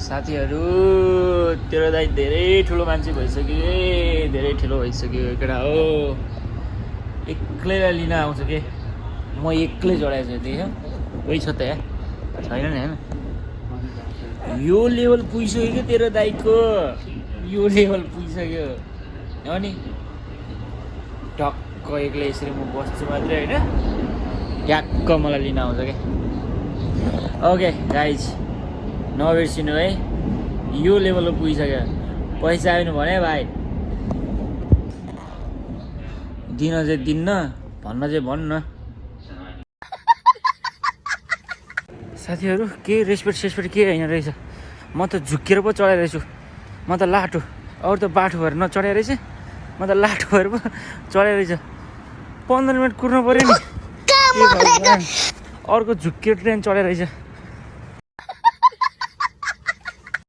साथीहरू तेरो दाइ धेरै ठुलो मान्छे भइसक्यो धेरै ठुलो भइसक्यो केटा हो एक्लैलाई लिन आउँछ के म एक्लै चढाएको छु त्यही हो कोही छ त यहाँ छैन नि होइन यो लेभल पुगिसक्यो क्या तेरो दाइको यो लेभल पुगिसक्यो हो नि टक्क एक्लै यसरी म बस्छु मात्रै होइन ट्याक्क मलाई लिन आउँछ क्या ओके गाइज नबिर्सिनु है यो लेभलमा पुगिसक्यो पैसा आयो भने भाइ दिन चाहिँ दिन्न भन्न चाहिँ भन्न साथीहरू के रेस्पेक्ट के होइन रहेछ म त झुक्किएर पो चढाइरहेछु म त लाटो अरू त बाटो भएर नचढाइ रहेछ म त लाटो भएर पो चढाइरहेछ 15 मिनट कुर्नु पऱ्यो नि के भन्छ अर्को झुक्किएर ट्रेन चढाइरहेछ